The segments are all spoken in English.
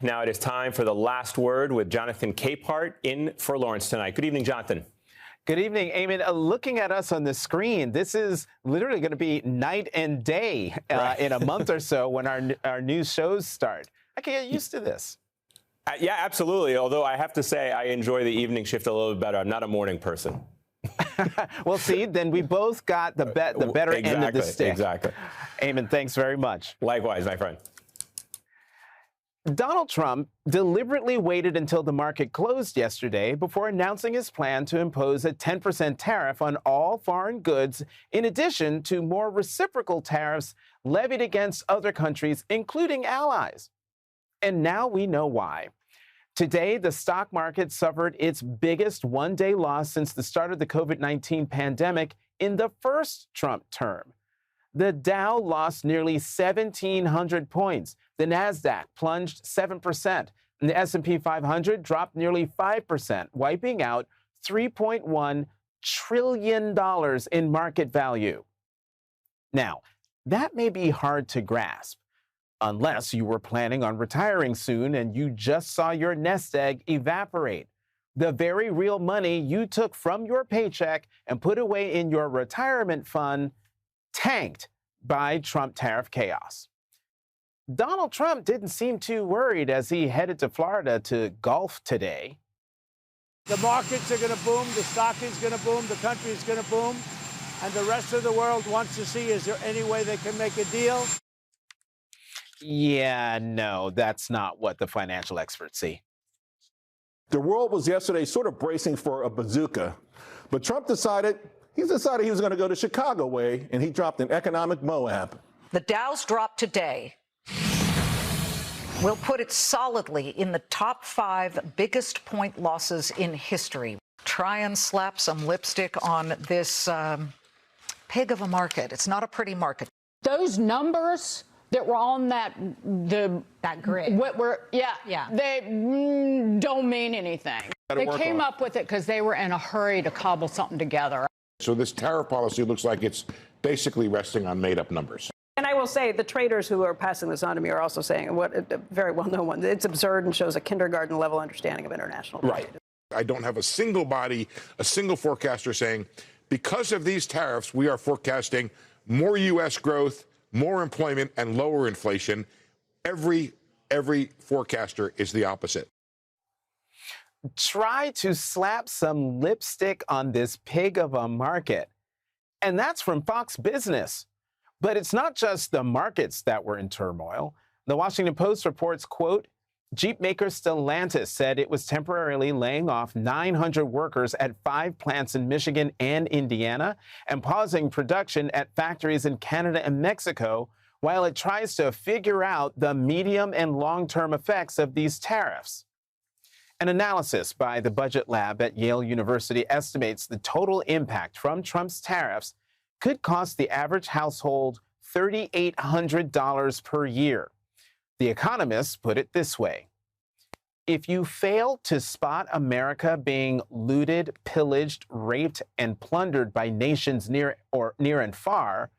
Now it is time for the last word with Jonathan Capehart in for Lawrence tonight. Good evening, Jonathan. Good evening, Eamon. Looking at us on the screen, this is literally going to be night and day in a month or so when our new shows start. I can get used to this. Yeah, absolutely. Although I have to say I enjoy the evening shift a little bit better. I'm not a morning person. Well, see, then we both got the better end of the stick. Exactly. Eamon, thanks very much. Likewise, my friend. Donald Trump deliberately waited until the market closed yesterday before announcing his plan to impose a 10% tariff on all foreign goods, in addition to more reciprocal tariffs levied against other countries, including allies. And now we know why. Today, the stock market suffered its biggest one-day loss since the start of the COVID-19 pandemic in the first Trump term. The Dow lost nearly 1,700 points. The Nasdaq plunged 7%, and the S&P 500 dropped nearly 5%, wiping out $3.1 trillion in market value. Now, that may be hard to grasp, unless you were planning on retiring soon and you just saw your nest egg evaporate. The very real money you took from your paycheck and put away in your retirement fund tanked by Trump tariff chaos. Donald Trump didn't seem too worried as he headed to Florida to golf today. The markets are going to boom, the stock is going to boom, the country is going to boom, and the rest of the world wants to see, is there any way they can make a deal? Yeah, no, that's not what the financial experts see. The world was yesterday sort of bracing for a bazooka, but Trump decided he was going to go the Chicago way, and he dropped an economic Moab. The Dow's drop today will put it solidly in the top 5 biggest point losses in history. Try and slap some lipstick on this pig of a market. It's not a pretty market. Those numbers that were on that grid, they don't mean anything. They came up with it because they were in a hurry to cobble something together. So this tariff policy looks like it's basically resting on made-up numbers. And I will say the traders who are passing this on to me are also saying, what a very well-known one, it's absurd and shows a kindergarten-level understanding of international trade. Right. I don't have a single body, a single forecaster saying, because of these tariffs, we are forecasting more U.S. growth, more employment, and lower inflation. Every forecaster is the opposite. Try to slap some lipstick on this pig of a market. And that's from Fox Business. But it's not just the markets that were in turmoil. The Washington Post reports, quote, Jeep maker Stellantis said it was temporarily laying off 900 workers at 5 plants in Michigan and Indiana and pausing production at factories in Canada and Mexico while it tries to figure out the medium and long-term effects of these tariffs. An analysis by the Budget Lab at Yale University estimates the total impact from Trump's tariffs could cost the average household $3,800 per year. The economists put it this way. If you fail to spot America being looted, pillaged, raped, and plundered by nations near and far,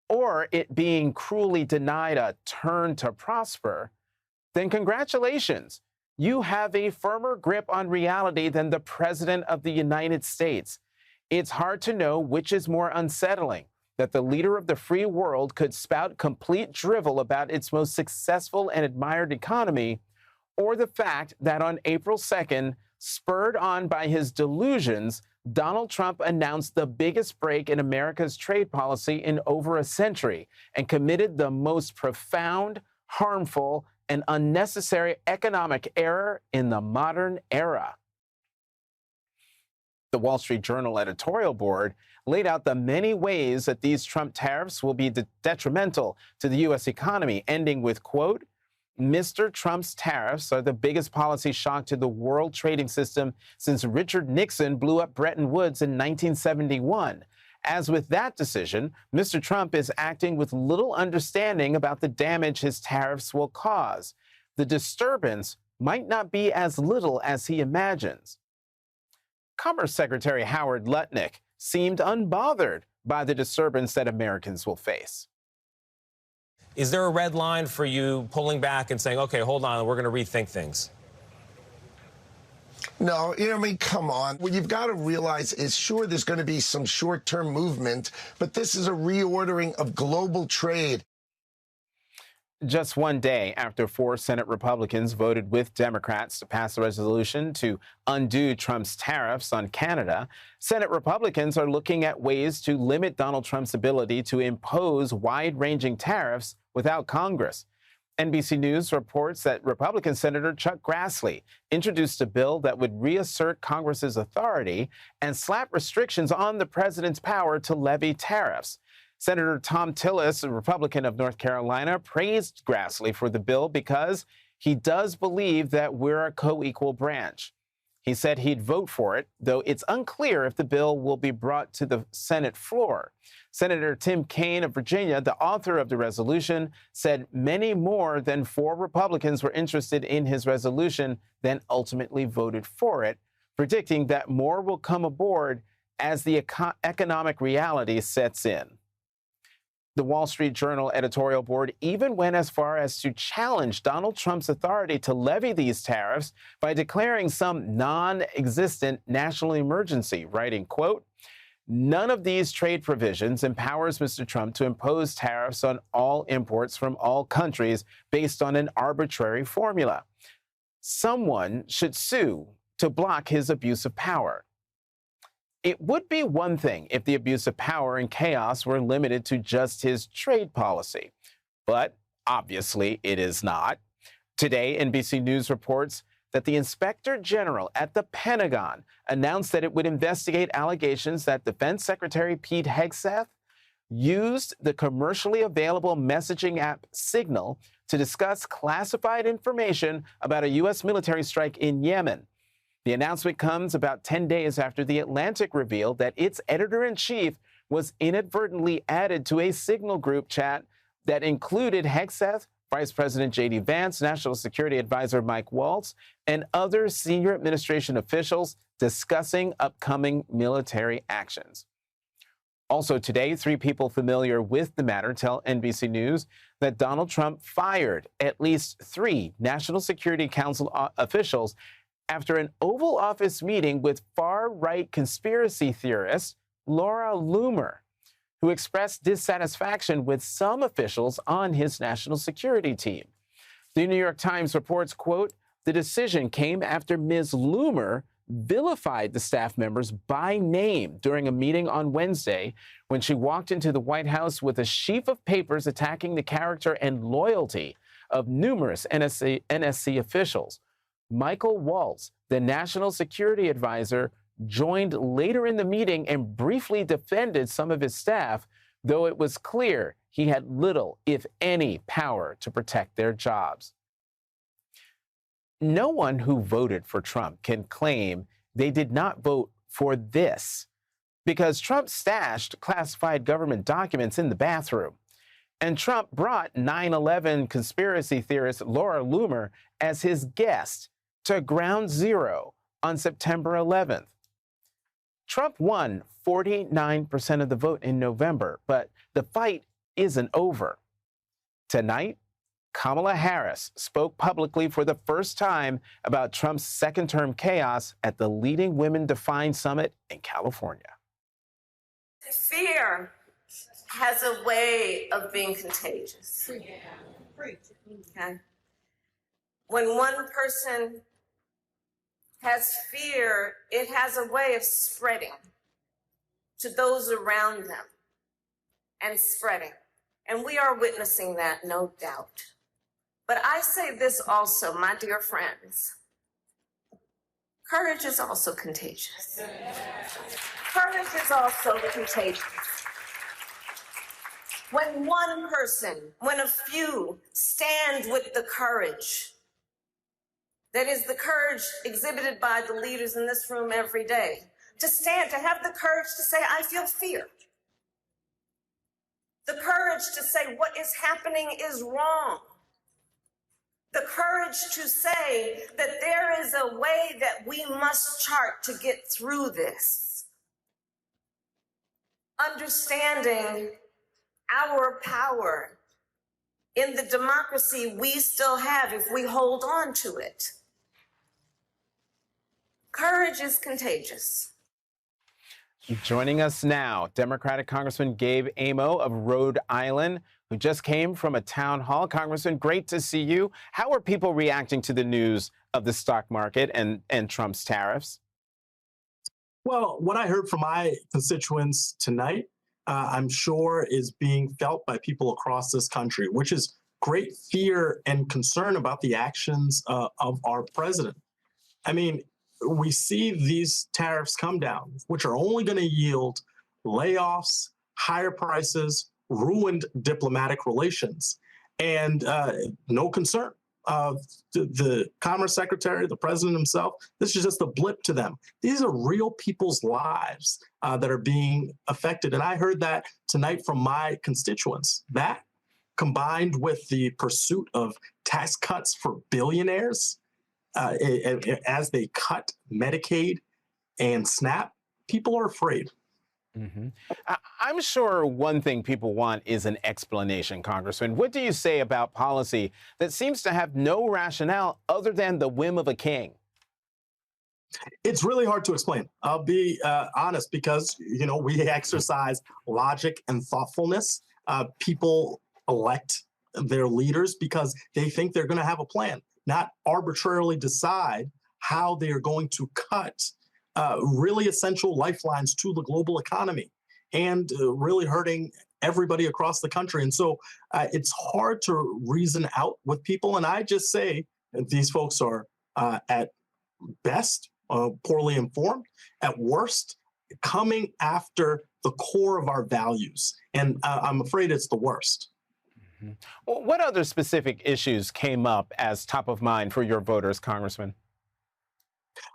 or it being cruelly denied a turn to prosper, then congratulations. You have a firmer grip on reality than the President of the United States. It's hard to know which is more unsettling, that the leader of the free world could spout complete drivel about its most successful and admired economy, or the fact that on April 2nd, spurred on by his delusions, Donald Trump announced the biggest break in America's trade policy in over a century and committed the most profound, harmful, and unnecessary economic error in the modern era. The Wall Street Journal editorial board laid out the many ways that these Trump tariffs will be detrimental to the U.S. economy, ending with, quote, Mr. Trump's tariffs are the biggest policy shock to the world trading system since Richard Nixon blew up Bretton Woods in 1971. As with that decision, Mr. Trump is acting with little understanding about the damage his tariffs will cause. The disturbance might not be as little as he imagines. Commerce Secretary Howard Lutnick seemed unbothered by the disturbance that Americans will face. Is there a red line for you pulling back and saying, okay, hold on, we're going to rethink things? No, I mean, come on. What you've got to realize is, sure, there's going to be some short-term movement, but this is a reordering of global trade. Just one day after 4 Senate Republicans voted with Democrats to pass a resolution to undo Trump's tariffs on Canada, Senate Republicans are looking at ways to limit Donald Trump's ability to impose wide-ranging tariffs without Congress. NBC News reports that Republican Senator Chuck Grassley introduced a bill that would reassert Congress's authority and slap restrictions on the president's power to levy tariffs. Senator Thom Tillis, a Republican of North Carolina, praised Grassley for the bill because he does believe that we're a co-equal branch. He said he'd vote for it, though it's unclear if the bill will be brought to the Senate floor. Senator Tim Kaine of Virginia, the author of the resolution, said many more than 4 Republicans were interested in his resolution than ultimately voted for it, predicting that more will come aboard as the economic reality sets in. The Wall Street Journal editorial board even went as far as to challenge Donald Trump's authority to levy these tariffs by declaring some non-existent national emergency, writing, quote, "None of these trade provisions empowers Mr. Trump to impose tariffs on all imports from all countries based on an arbitrary formula. Someone should sue to block his abuse of power." It would be one thing if the abuse of power and chaos were limited to just his trade policy, but obviously it is not. Today, NBC News reports that the Inspector General at the Pentagon announced that it would investigate allegations that Defense Secretary Pete Hegseth used the commercially available messaging app Signal to discuss classified information about a U.S. military strike in Yemen. The announcement comes about 10 days after The Atlantic revealed that its editor-in-chief was inadvertently added to a Signal group chat that included Hegseth, Vice President J.D. Vance, National Security Advisor Mike Waltz, and other senior administration officials discussing upcoming military actions. Also today, 3 people familiar with the matter tell NBC News that Donald Trump fired at least 3 National Security Council officials after an Oval Office meeting with far-right conspiracy theorist Laura Loomer, who expressed dissatisfaction with some officials on his national security team. The New York Times reports, quote, "The decision came after Ms. Loomer vilified the staff members by name during a meeting on Wednesday when she walked into the White House with a sheaf of papers attacking the character and loyalty of numerous NSC officials. Michael Waltz, the national security advisor, joined later in the meeting and briefly defended some of his staff, though it was clear he had little, if any, power to protect their jobs." No one who voted for Trump can claim they did not vote for this, because Trump stashed classified government documents in the bathroom. And Trump brought 9/11 conspiracy theorist Laura Loomer as his guest to Ground Zero on September 11th. Trump won 49% of the vote in November, but the fight isn't over. Tonight, Kamala Harris spoke publicly for the first time about Trump's second-term chaos at the Leading Women Define Summit in California. Fear has a way of being contagious. Okay? When one person has fear, it has a way of spreading to those around them and spreading. And we are witnessing that, no doubt. But I say this also, my dear friends, courage is also contagious. Courage is also contagious. When one person, when a few stand with the courage, that is the courage exhibited by the leaders in this room every day, to stand, to have the courage to say, I feel fear. The courage to say what is happening is wrong. The courage to say that there is a way that we must chart to get through this. Understanding our power in the democracy we still have if we hold on to it. Courage is contagious. Joining us now, Democratic Congressman Gabe Amo of Rhode Island, who just came from a town hall. Congressman, great to see you. How are people reacting to the news of the stock market and Trump's tariffs? Well, what I heard from my constituents tonight, I'm sure is being felt by people across this country, which is great fear and concern about the actions of our president. I mean, we see these tariffs come down, which are only going to yield layoffs, higher prices, ruined diplomatic relations, and no concern. The Commerce Secretary, the president himself, this is just a blip to them. These are real people's lives that are being affected. And I heard that tonight from my constituents. That, combined with the pursuit of tax cuts for billionaires, as they cut Medicaid and SNAP, people are afraid. Mm-hmm. I'm sure one thing people want is an explanation, Congressman. What do you say about policy that seems to have no rationale other than the whim of a king? It's really hard to explain. I'll be honest, because, you know, we exercise logic and thoughtfulness. People elect their leaders because they think they're going to have a plan, not arbitrarily decide how they are going to cut really essential lifelines to the global economy and really hurting everybody across the country. And so it's hard to reason out with people. And I just say these folks are at best poorly informed, at worst coming after the core of our values. And I'm afraid it's the worst. Mm-hmm. Well, what other specific issues came up as top of mind for your voters, Congressman?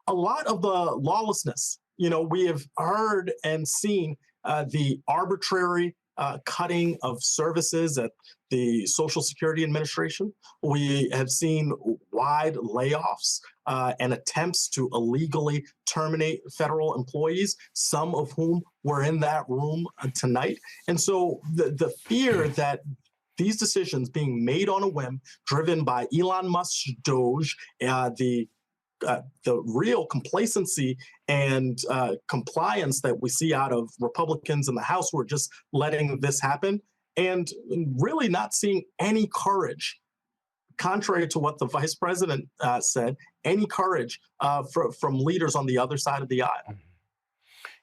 A lot of the lawlessness. You know, we have heard and seen the arbitrary cutting of services at the Social Security Administration. We have seen wide layoffs and attempts to illegally terminate federal employees, some of whom were in that room tonight. And so the fear that these decisions being made on a whim, driven by Elon Musk's Doge, the real complacency and compliance that we see out of Republicans in the House who are just letting this happen and really not seeing any courage, contrary to what the vice president said, any courage from leaders on the other side of the aisle.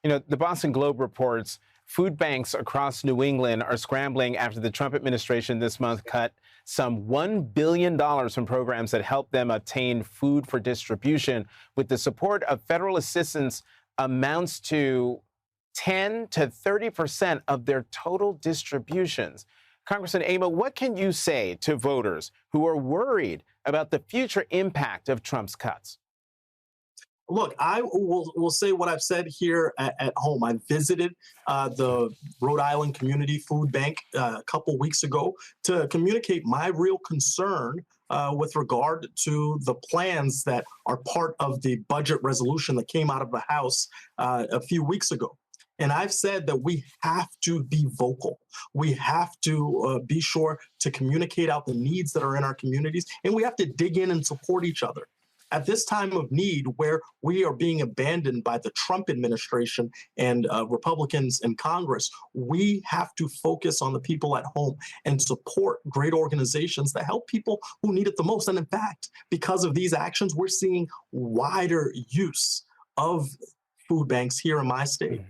You know, the Boston Globe reports food banks across New England are scrambling after the Trump administration this month cut some $1 billion from programs that help them obtain food for distribution. With the support of federal assistance amounts to 10 to 30% of their total distributions. Congressman Amo, what can you say to voters who are worried about the future impact of Trump's cuts? Look, I will say what I've said here at home. I visited the Rhode Island Community Food Bank a couple weeks ago to communicate my real concern with regard to the plans that are part of the budget resolution that came out of the House a few weeks ago. And I've said that we have to be vocal. We have to be sure to communicate out the needs that are in our communities, and we have to dig in and support each other. At this time of need, where we are being abandoned by the Trump administration and Republicans in Congress, we have to focus on the people at home and support great organizations that help people who need it the most. And in fact, because of these actions, we're seeing wider use of food banks here in my state.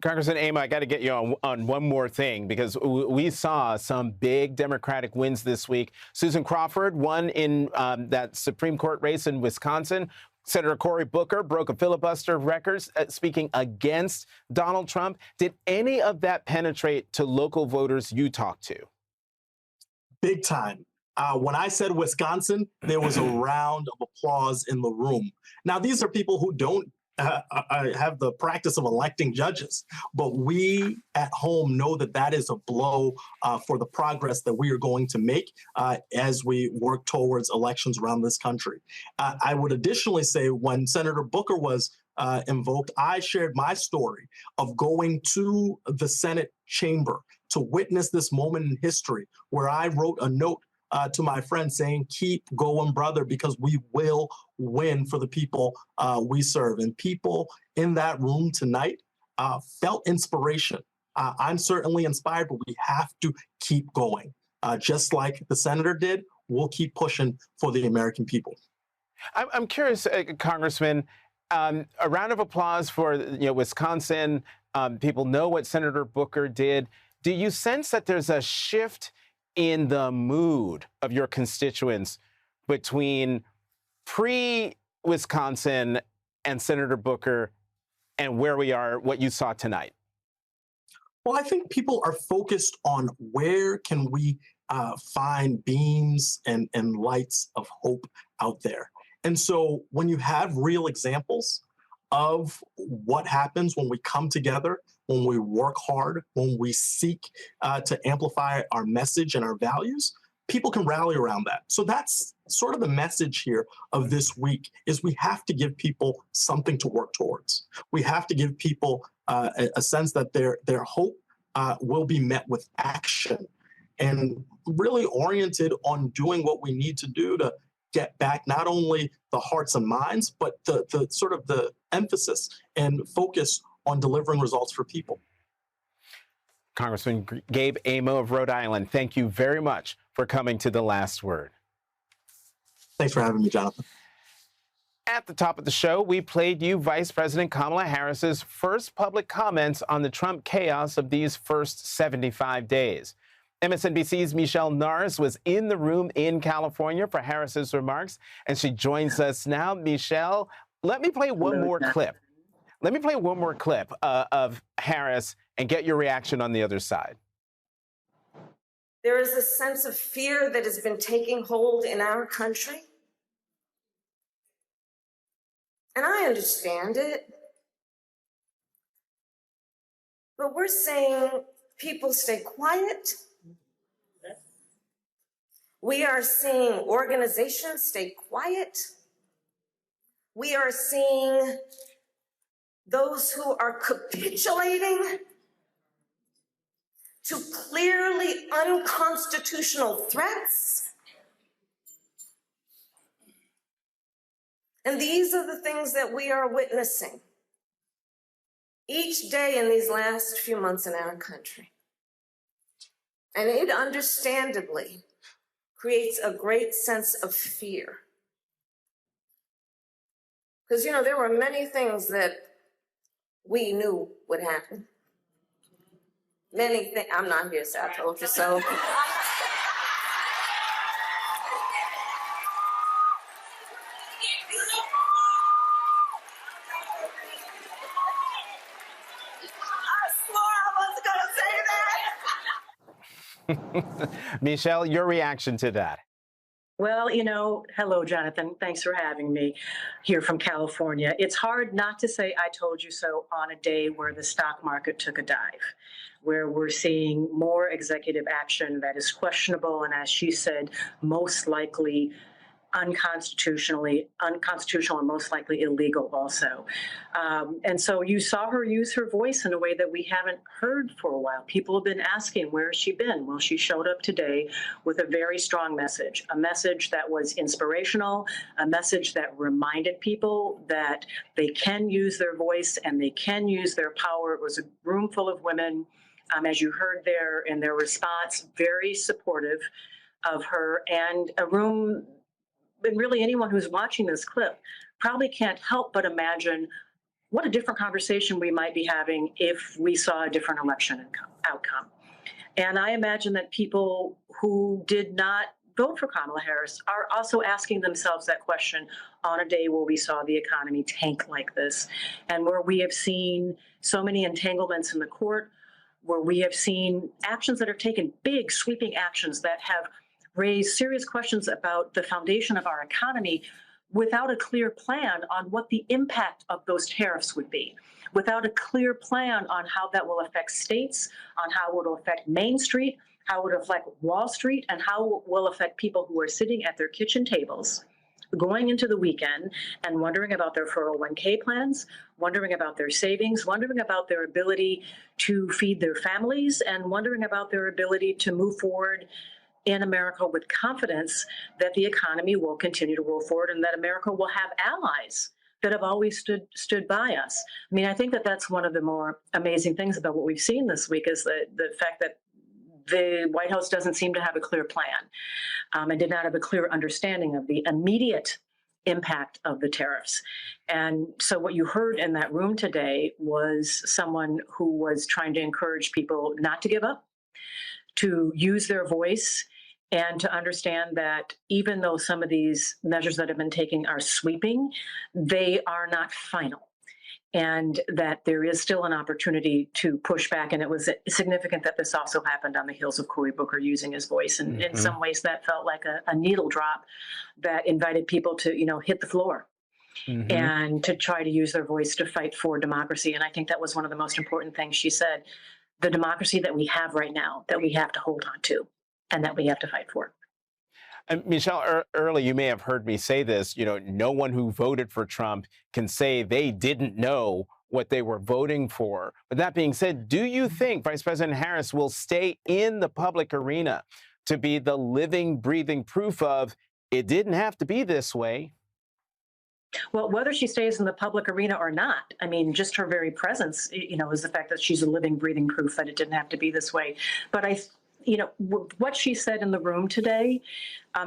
Congressman Amo, I got to get you on one more thing, because we saw some big Democratic wins this week. Susan Crawford won in that Supreme Court race in Wisconsin. Senator Cory Booker broke a filibuster record speaking against Donald Trump. Did any of that penetrate to local voters you talked to? Big time. When I said Wisconsin, there was a round of applause in the room. Now, these are people who don't have the practice of electing judges, but we at home know that that is a blow for the progress that we are going to make as we work towards elections around this country. I would additionally say, when Senator Booker was invoked, I shared my story of going to the Senate chamber to witness this moment in history where I wrote a note to my friend saying, keep going, brother, because we will win for the people we serve. And people in that room tonight felt inspiration. I'm certainly inspired, but we have to keep going. Just like the senator did, we'll keep pushing for the American people. I'm curious, Congressman, a round of applause for Wisconsin. People know what Senator Booker did. Do you sense that there's a shift in the mood of your constituents between pre-Wisconsin and Senator Booker and where we are, what you saw tonight? Well, I think people are focused on where can we find beams and lights of hope out there. And so when you have real examples of what happens when we come together, when we work hard, when we seek to amplify our message and our values, people can rally around that. So that's sort of the message here of this week is we have to give people something to work towards. We have to give people a sense that their hope will be met with action and really oriented on doing what we need to do to get back not only the hearts and minds, but the sort of the emphasis and focus on delivering results for people. Congressman Gabe Amo of Rhode Island, thank you very much for coming to The Last Word. Thanks for having me, Jonathan. At the top of the show, we played you Vice President Kamala Harris's first public comments on the Trump chaos of these first 75 days. MSNBC's Michelle Norris was in the room in California for Harris's remarks, and she joins us now. Michelle, let me play one more clip. Let me play one more clip of Harris and get your reaction on the other side. There is a sense of fear that has been taking hold in our country. And I understand it. But we're saying people stay quiet. We are seeing organizations stay quiet. We are seeing those who are capitulating to clearly unconstitutional threats. And these are the things that we are witnessing each day in these last few months in our country. And it understandably creates a great sense of fear. Because, there were many things that we knew would happen. Many things. I'm not here, so I told you so. Michelle, your reaction to that? Well, hello, Jonathan. Thanks for having me here from California. It's hard not to say I told you so on a day where the stock market took a dive, where we're seeing more executive action that is questionable and, as she said, most likely unconstitutional and most likely illegal also. And so you saw her use her voice in a way that we haven't heard for a while. People have been asking, where has she been? Well, she showed up today with a very strong message, a message that was inspirational, a message that reminded people that they can use their voice and they can use their power. It was a room full of women, as you heard there in their response, very supportive of her, and a room. And really anyone who's watching this clip probably can't help but imagine what a different conversation we might be having if we saw a different election outcome. And I imagine that people who did not vote for Kamala Harris are also asking themselves that question on a day where we saw the economy tank like this, and where we have seen so many entanglements in the court, where we have seen actions that are taken, big sweeping actions that have raise serious questions about the foundation of our economy without a clear plan on what the impact of those tariffs would be, without a clear plan on how that will affect states, on how it will affect Main Street, how it will affect Wall Street, and how it will affect people who are sitting at their kitchen tables going into the weekend and wondering about their 401k plans, wondering about their savings, wondering about their ability to feed their families, and wondering about their ability to move forward in America with confidence that the economy will continue to roll forward and that America will have allies that have always stood by us. I mean, I think that that's one of the more amazing things about what we've seen this week is the fact that the White House doesn't seem to have a clear plan and did not have a clear understanding of the immediate impact of the tariffs. And so what you heard in that room today was someone who was trying to encourage people not to give up, to use their voice, and to understand that even though some of these measures that have been taken are sweeping, they are not final. And that there is still an opportunity to push back. And it was significant that this also happened on the heels of Cory Booker using his voice. And in some ways that felt like a needle drop that invited people to, hit the floor and to try to use their voice to fight for democracy. And I think that was one of the most important things she said, the democracy that we have right now, that we have to hold on to and that we have to fight for. And Michelle, early you may have heard me say this, no one who voted for Trump can say they didn't know what they were voting for. But that being said, do you think Vice President Harris will stay in the public arena to be the living, breathing proof of it didn't have to be this way? Well, whether she stays in the public arena or not, I mean, just her very presence, is the fact that she's a living, breathing proof that it didn't have to be this way. But what she said in the room today,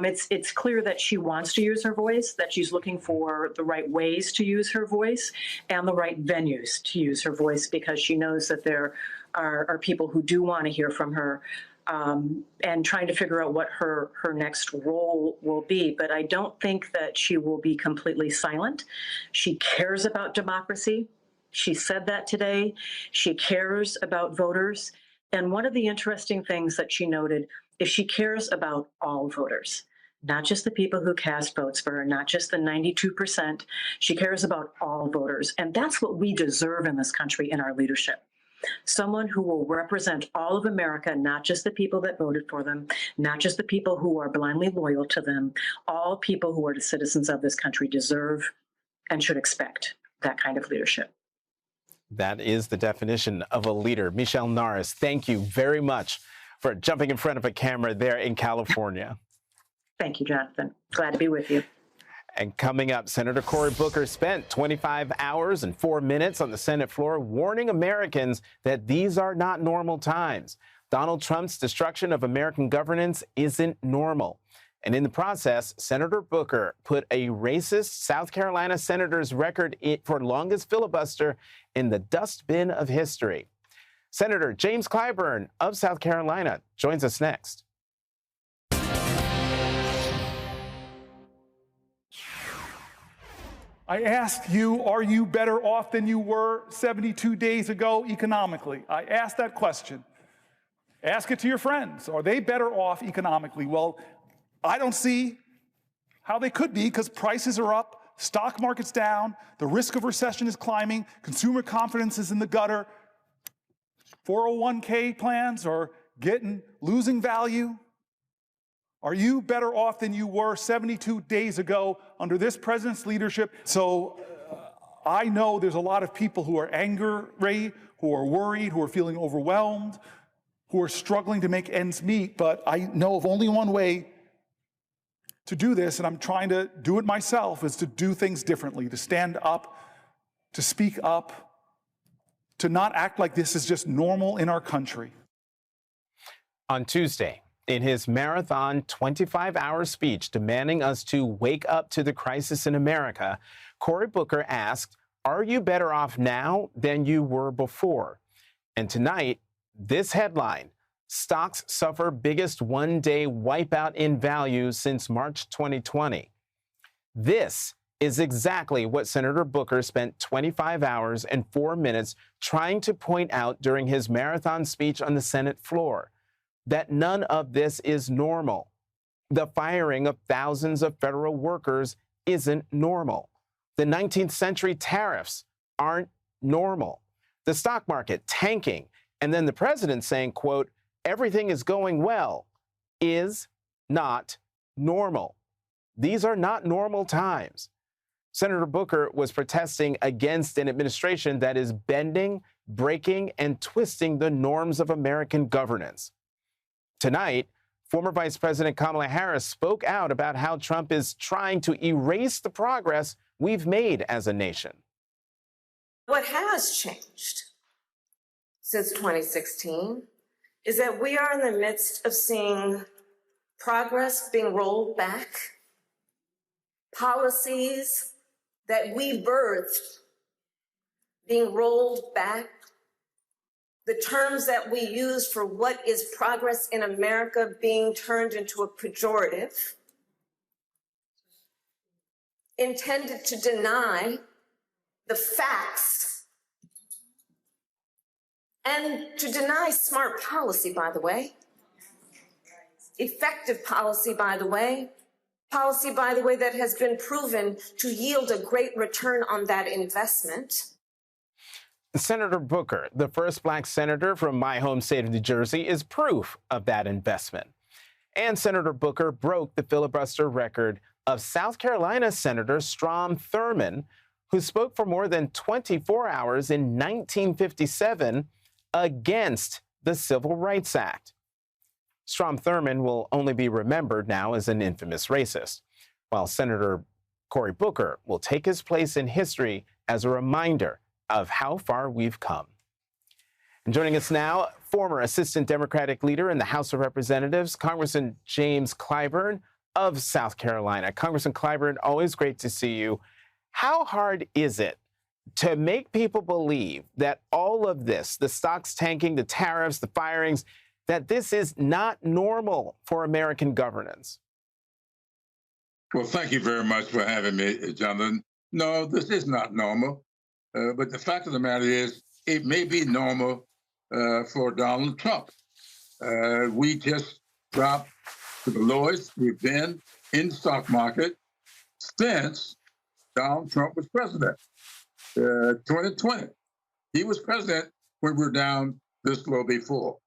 it's clear that she wants to use her voice, that she's looking for the right ways to use her voice and the right venues to use her voice, because she knows that there are people who do want to hear from her, and trying to figure out what her next role will be. But I don't think that she will be completely silent. She cares about democracy. She said that today. She cares about voters. And one of the interesting things that she noted is she cares about all voters, not just the people who cast votes for her, not just the 92%. She cares about all voters. And that's what we deserve in this country in our leadership. Someone who will represent all of America, not just the people that voted for them, not just the people who are blindly loyal to them. All people who are the citizens of this country deserve and should expect that kind of leadership. That is the definition of a leader. Michelle Norris, thank you very much for jumping in front of a camera there in California. Thank you, Jonathan. Glad to be with you. And coming up, Senator Cory Booker spent 25 hours and 4 minutes on the Senate floor warning Americans that these are not normal times. Donald Trump's destruction of American governance isn't normal. And in the process, Senator Booker put a racist South Carolina senator's record for longest filibuster in the dustbin of history. Senator James Clyburn of South Carolina joins us next. I ask you, are you better off than you were 72 days ago economically? I asked that question. Ask it to your friends. Are they better off economically? Well, I don't see how they could be, because prices are up, stock market's down, the risk of recession is climbing, consumer confidence is in the gutter, 401k plans are losing value. Are you better off than you were 72 days ago under this president's leadership? So I know there's a lot of people who are angry, who are worried, who are feeling overwhelmed, who are struggling to make ends meet, but I know of only one way to do this, and I'm trying to do it myself, is to do things differently, to stand up, to speak up, to not act like this is just normal in our country. On Tuesday, in his marathon 25-hour speech demanding us to wake up to the crisis in America, Cory Booker asked, are you better off now than you were before? And tonight, this headline: stocks suffer biggest one-day wipeout in value since March 2020. This is exactly what Senator Booker spent 25 hours and 4 minutes trying to point out during his marathon speech on the Senate floor, that none of this is normal. The firing of thousands of federal workers isn't normal. The 19th century tariffs aren't normal. The stock market tanking, and then the president saying, quote, everything is going well, is not normal. These are not normal times. Senator Booker was protesting against an administration that is bending, breaking, and twisting the norms of American governance. Tonight, former Vice President Kamala Harris spoke out about how Trump is trying to erase the progress we've made as a nation. What has changed since 2016 is that we are in the midst of seeing progress being rolled back, policies that we birthed being rolled back, the terms that we use for what is progress in America being turned into a pejorative, intended to deny the facts and to deny smart policy, by the way, effective policy, by the way, policy, by the way, that has been proven to yield a great return on that investment. Senator Booker, the first black senator from my home state of New Jersey, is proof of that investment. And Senator Booker broke the filibuster record of South Carolina Senator Strom Thurmond, who spoke for more than 24 hours in 1957 against the Civil Rights Act. Strom Thurmond will only be remembered now as an infamous racist, while Senator Cory Booker will take his place in history as a reminder of how far we've come. And joining us now, former Assistant Democratic Leader in the House of Representatives, Congressman James Clyburn of South Carolina. Congressman Clyburn, always great to see you. How hard is it to make people believe that all of this, the stocks tanking, the tariffs, the firings, that this is not normal for American governance? Well, thank you very much for having me, Jonathan. No, this is not normal. But the fact of the matter is, it may be normal for Donald Trump. We just dropped to the lowest we've been in the stock market since Donald Trump was president, 2020. He was president when we were down this low before.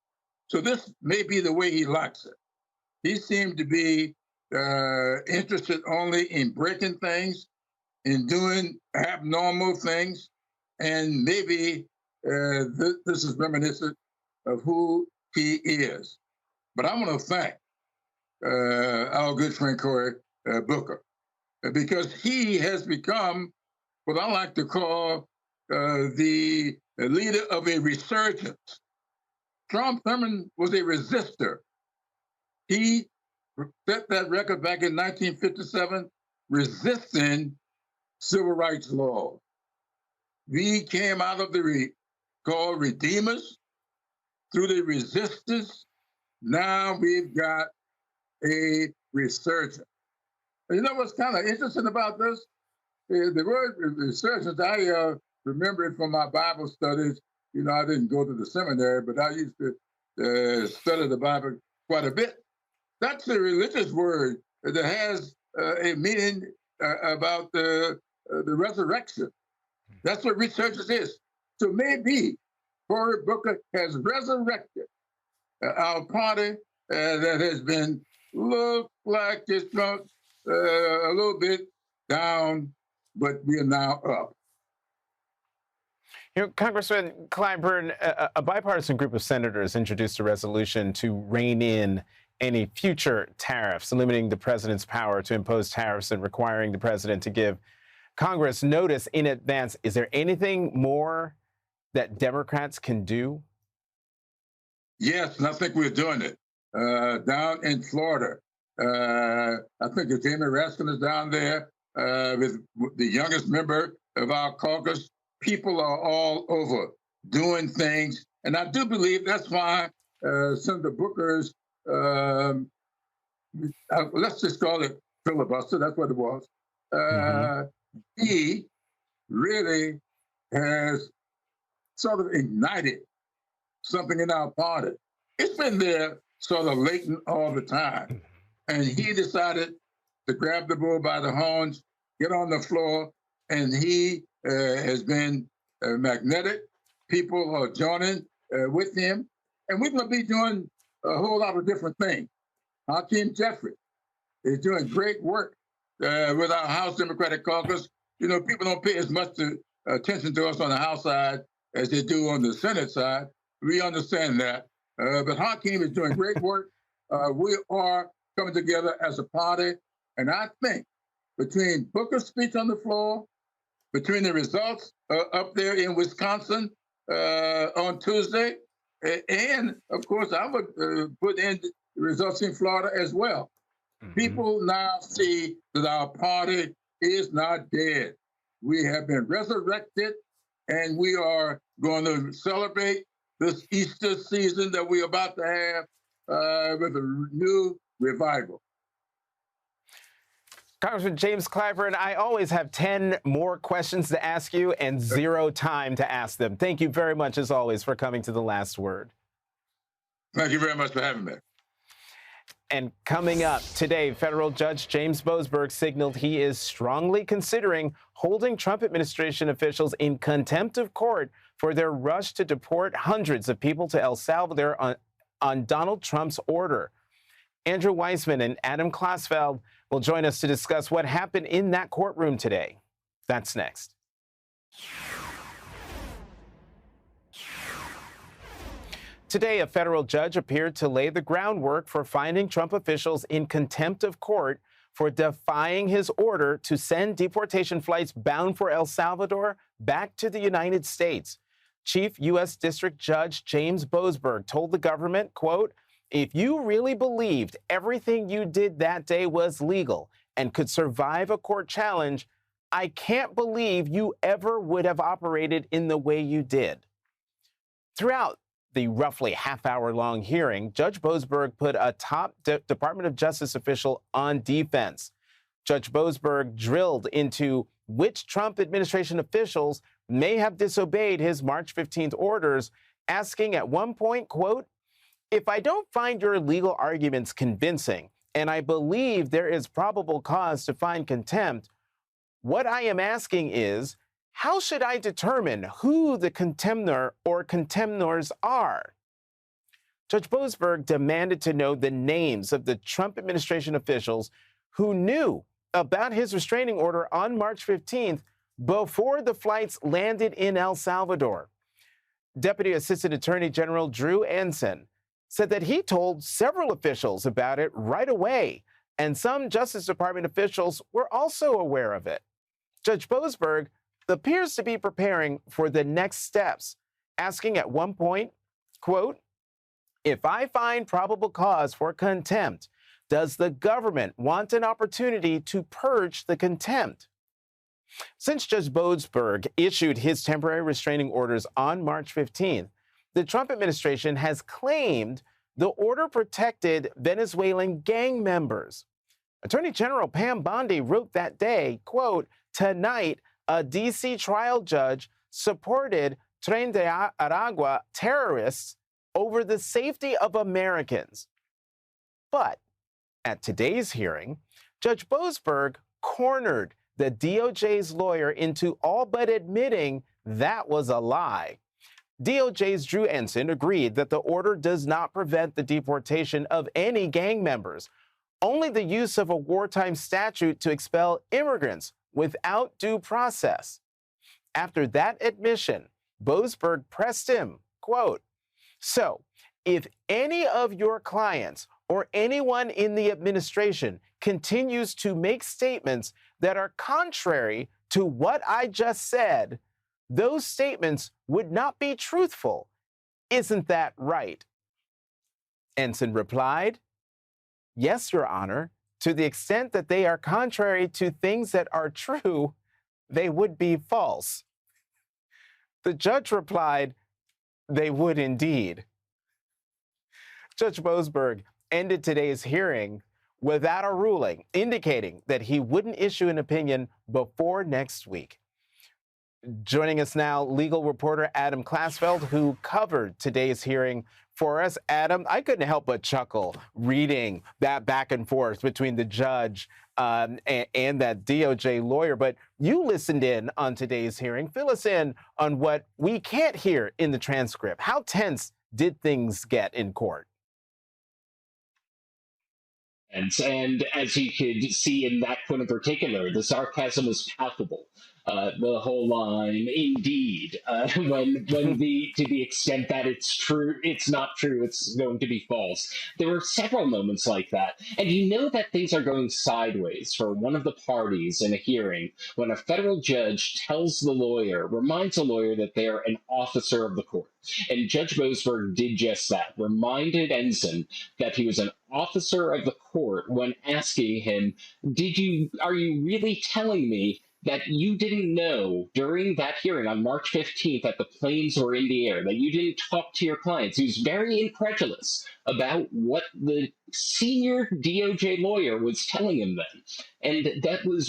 So this may be the way he likes it. He seemed to be interested only in breaking things, in doing abnormal things, and maybe this is reminiscent of who he is. But I want to thank our good friend Cory Booker, because he has become what I like to call the leader of a resurgence. Strom Thurmond was a resistor. He set that record back in 1957, resisting civil rights laws. We came out of the called redeemers through the resistors. Now we've got a resurgence. You know what's kind of interesting about this? The word resurgence, I remember it from my Bible studies. You know, I didn't go to the seminary, but I used to study the Bible quite a bit. That's a religious word that has a meaning about the resurrection. That's what resurgence is. So maybe Cory Booker has resurrected our party that has been looked like it's a little bit down, but we are now up. You know, Congressman Clyburn, a bipartisan group of senators introduced a resolution to rein in any future tariffs, limiting the president's power to impose tariffs and requiring the president to give Congress notice in advance. Is there anything more that Democrats can do? Yes, and I think we're doing it. Down in Florida, I think Jamie Raskin is down there with the youngest member of our caucus. People are all over doing things. And I do believe that's why Senator Booker's, let's just call it filibuster, that's what it was. He really has sort of ignited something in our party. It's been there sort of latent all the time. And he decided to grab the bull by the horns, get on the floor, and he has been magnetic. People are joining with him. And we're going to be doing a whole lot of different things. Hakeem Jeffries is doing great work with our House Democratic Caucus. You know, people don't pay as much attention to us on the House side as they do on the Senate side. We understand that. But Hakeem is doing great work. We are coming together as a party. And I think between Booker's speech on the floor, between the results up there in Wisconsin on Tuesday, and of course, I would put in the results in Florida as well. Mm-hmm. People now see that our party is not dead. We have been resurrected, and we are going to celebrate this Easter season that we're about to have with a new revival. Congressman James Clyburn, I always have 10 more questions to ask you and 0 time to ask them. Thank you very much, as always, for coming to The Last Word. Thank you very much for having me. And coming up today, federal judge James Boasberg signaled he is strongly considering holding Trump administration officials in contempt of court for their rush to deport hundreds of people to El Salvador on Donald Trump's order. Andrew Weissman and Adam Klasfeld will join us to discuss what happened in that courtroom today. That's next. Today, a federal judge appeared to lay the groundwork for finding Trump officials in contempt of court for defying his order to send deportation flights bound for El Salvador back to the United States. Chief U.S. District Judge James Boasberg told the government, quote, "If you really believed everything you did that day was legal and could survive a court challenge, I can't believe you ever would have operated in the way you did." Throughout the roughly half-hour-long hearing, Judge Boasberg put a top Department of Justice official on defense. Judge Boasberg drilled into which Trump administration officials may have disobeyed his March 15th orders, asking at one point, quote, "If I don't find your legal arguments convincing, and I believe there is probable cause to find contempt, what I am asking is, how should I determine who the contemnor or contemnors are?" Judge Boasberg demanded to know the names of the Trump administration officials who knew about his restraining order on March 15th before the flights landed in El Salvador. Deputy Assistant Attorney General Drew Ensign said that he told several officials about it right away, and some Justice Department officials were also aware of it. Judge Boasberg appears to be preparing for the next steps, asking at one point, quote, "If I find probable cause for contempt, does the government want an opportunity to purge the contempt?" Since Judge Boasberg issued his temporary restraining orders on March 15th, the Trump administration has claimed the order protected Venezuelan gang members. Attorney General Pam Bondi wrote that day, quote, "Tonight, a D.C. trial judge supported Tren de Aragua terrorists over the safety of Americans." But at today's hearing, Judge Boasberg cornered the DOJ's lawyer into all but admitting that was a lie. DOJ's Drew Ensign agreed that the order does not prevent the deportation of any gang members, only the use of a wartime statute to expel immigrants without due process. After that admission, Boasberg pressed him, quote, "So, if any of your clients or anyone in the administration continues to make statements that are contrary to what I just said, those statements would not be truthful. Isn't that right?" Ensign replied, "Yes, Your Honor. To the extent that they are contrary to things that are true, they would be false." The judge replied, "They would indeed." Judge Boasberg ended today's hearing without a ruling, indicating that he wouldn't issue an opinion before next week. Joining us now, legal reporter Adam Klasfeld, who covered today's hearing for us. Adam, I couldn't help but chuckle reading that back and forth between the judge and that DOJ lawyer. But you listened in on today's hearing. Fill us in on what we can't hear in the transcript. How tense did things get in court? And as you could see in that quote in particular, the sarcasm was palpable. The whole line, indeed, when to the extent that it's true, it's not true, it's going to be false. There were several moments like that. And you know that things are going sideways for one of the parties in a hearing when a federal judge reminds a lawyer that they're an officer of the court. And Judge Boasberg did just that, reminded Ensign that he was an officer of the court when asking him, are you really telling me that you didn't know during that hearing on March 15th that the planes were in the air, that you didn't talk to your clients? He was very incredulous about what the senior DOJ lawyer was telling him then. And that was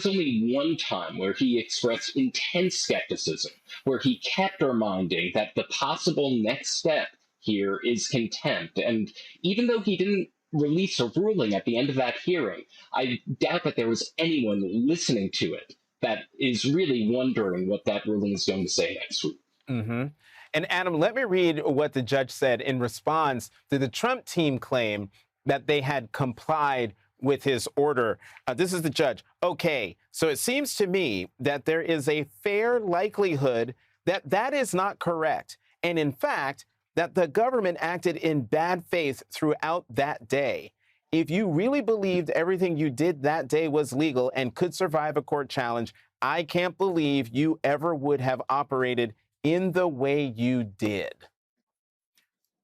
only one time where he expressed intense skepticism, where he kept reminding that the possible next step here is contempt. And even though he didn't release a ruling at the end of that hearing, I doubt that there was anyone listening to it that is really wondering what that ruling is going to say next week. Mm-hmm. And Adam, let me read what the judge said in response to the Trump team claim that they had complied with his order. This is the judge. Okay, so it seems to me that there is a fair likelihood that that is not correct. And in fact, that the government acted in bad faith throughout that day. If you really believed everything you did that day was legal and could survive a court challenge, I can't believe you ever would have operated in the way you did.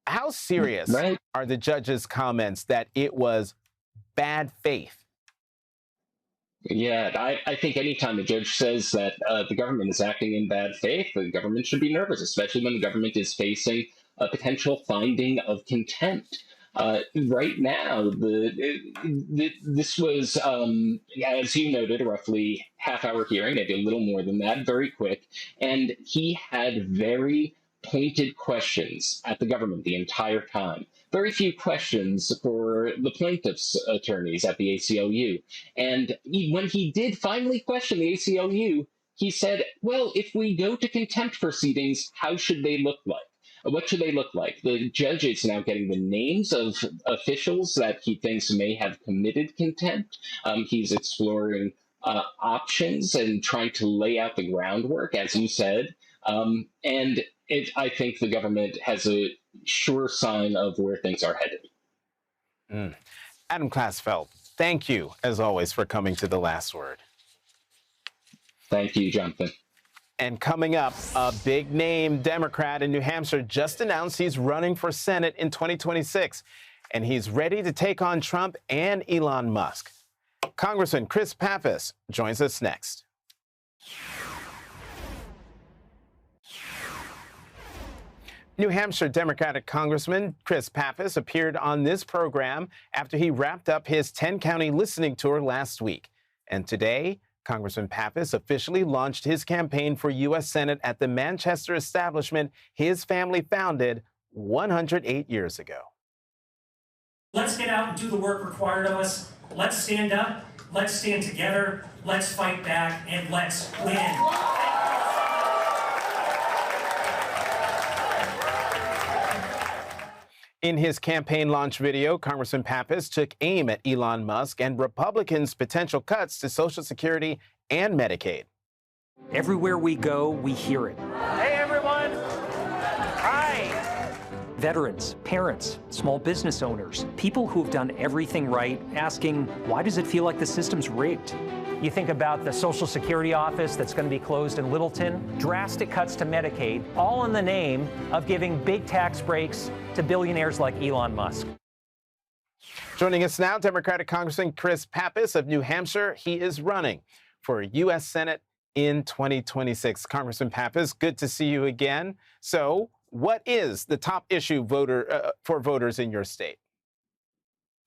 How serious are the judge's comments that it was bad faith? Yeah, I think anytime a judge says that the government is acting in bad faith, the government should be nervous, especially when the government is facing a potential finding of contempt. Right now, this was, as you noted, a roughly half-hour hearing, maybe a little more than that, very quick, and he had very pointed questions at the government the entire time. Very few questions for the plaintiff's attorneys at the ACLU. And when he did finally question the ACLU, he said, well, if we go to contempt proceedings, how should they look like? What should they look like? The judge is now getting the names of officials that he thinks may have committed contempt. He's exploring options and trying to lay out the groundwork, as you said. And I think the government has a sure sign of where things are headed. Adam Klasfeld, thank you, as always, for coming to The Last Word. Thank you, Jonathan. And coming up, a big-name Democrat in New Hampshire just announced he's running for Senate in 2026, and he's ready to take on Trump and Elon Musk. Congressman Chris Pappas joins us next. New Hampshire Democratic Congressman Chris Pappas appeared on this program after he wrapped up his 10-county listening tour last week. And today, Congressman Pappas officially launched his campaign for U.S. Senate at the Manchester establishment his family founded 108 years ago. Let's get out and do the work required of us. Let's stand up. Let's stand together. Let's fight back, and let's win. In his campaign launch video, Congressman Pappas took aim at Elon Musk and Republicans' potential cuts to Social Security and Medicaid. Everywhere we go, we hear it. Hey, everyone. Hi. Veterans, parents, small business owners, people who've done everything right, asking, why does it feel like the system's rigged? You think about the Social Security office that's going to be closed in Littleton, drastic cuts to Medicaid, all in the name of giving big tax breaks to billionaires like Elon Musk. Joining us now, Democratic Congressman Chris Pappas of New Hampshire. He is running for U.S. Senate in 2026. Congressman Pappas, good to see you again. So, what is the top issue for voters in your state?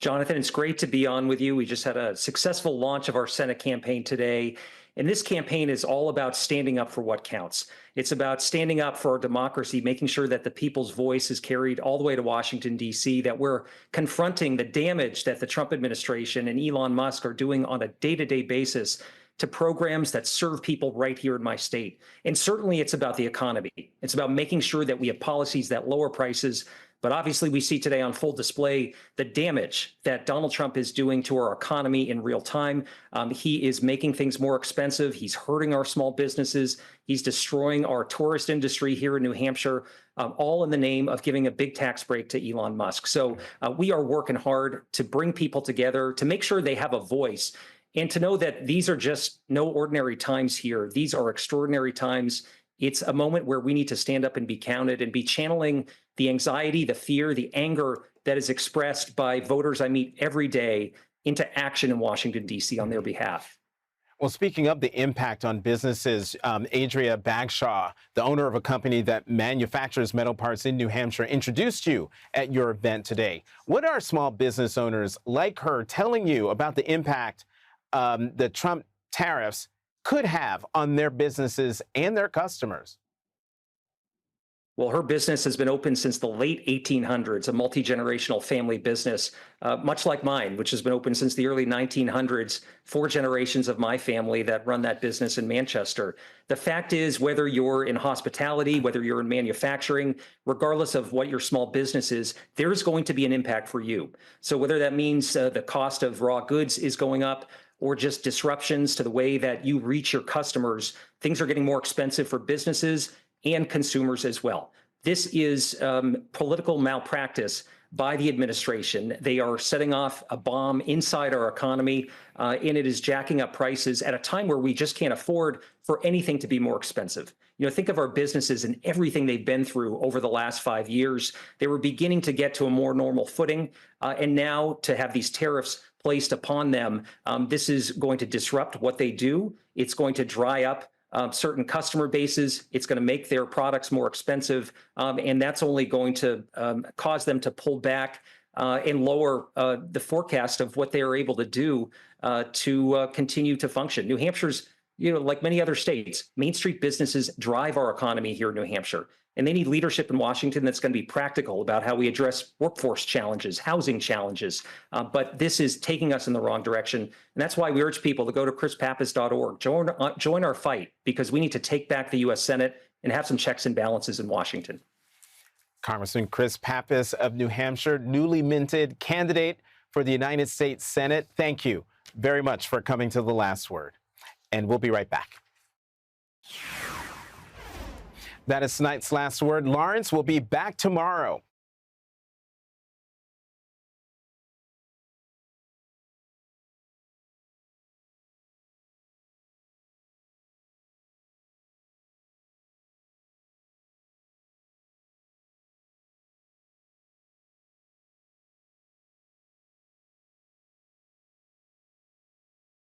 Jonathan, it's great to be on with you. We just had a successful launch of our Senate campaign today. And this campaign is all about standing up for what counts. It's about standing up for our democracy, making sure that the people's voice is carried all the way to Washington, D.C., that we're confronting the damage that the Trump administration and Elon Musk are doing on a day-to-day basis to programs that serve people right here in my state. And certainly it's about the economy. It's about making sure that we have policies that lower prices, But obviously, we see today on full display the damage that Donald Trump is doing to our economy in real time. He is making things more expensive. He's hurting our small businesses. He's destroying our tourist industry here in New Hampshire, all in the name of giving a big tax break to Elon Musk. So we are working hard to bring people together, to make sure they have a voice, and to know that these are just no ordinary times here. These are extraordinary times. It's a moment where we need to stand up and be counted and be channeling the anxiety, the fear, the anger that is expressed by voters I meet every day into action in Washington, D.C. on their behalf. Well, speaking of the impact on businesses, Adria Bagshaw, the owner of a company that manufactures metal parts in New Hampshire, introduced you at your event today. What are small business owners like her telling you about the impact the Trump tariffs could have on their businesses and their customers? Well, her business has been open since the late 1800s, a multi-generational family business, much like mine, which has been open since the early 1900s, 4 generations of my family that run that business in Manchester. The fact is, whether you're in hospitality, whether you're in manufacturing, regardless of what your small business is, there's going to be an impact for you. So whether that means the cost of raw goods is going up, or just disruptions to the way that you reach your customers, things are getting more expensive for businesses and consumers as well. This is political malpractice by the administration. They are setting off a bomb inside our economy, and it is jacking up prices at a time where we just can't afford for anything to be more expensive. You know, think of our businesses and everything they've been through over the last 5 years. They were beginning to get to a more normal footing, and now to have these tariffs placed upon them, this is going to disrupt what they do. It's going to dry up certain customer bases. It's going to make their products more expensive, and that's only going to cause them to pull back and lower the forecast of what they are able to do to continue to function. New Hampshire's, like many other states, Main Street businesses drive our economy here in New Hampshire. And they need leadership in Washington that's going to be practical about how we address workforce challenges, housing challenges. But this is taking us in the wrong direction. And that's why we urge people to go to chrispappas.org. Join our fight, because we need to take back the U.S. Senate and have some checks and balances in Washington. Congressman Chris Pappas of New Hampshire, newly minted candidate for the United States Senate. Thank you very much for coming to The Last Word. And we'll be right back. That is tonight's Last Word. Lawrence will be back tomorrow.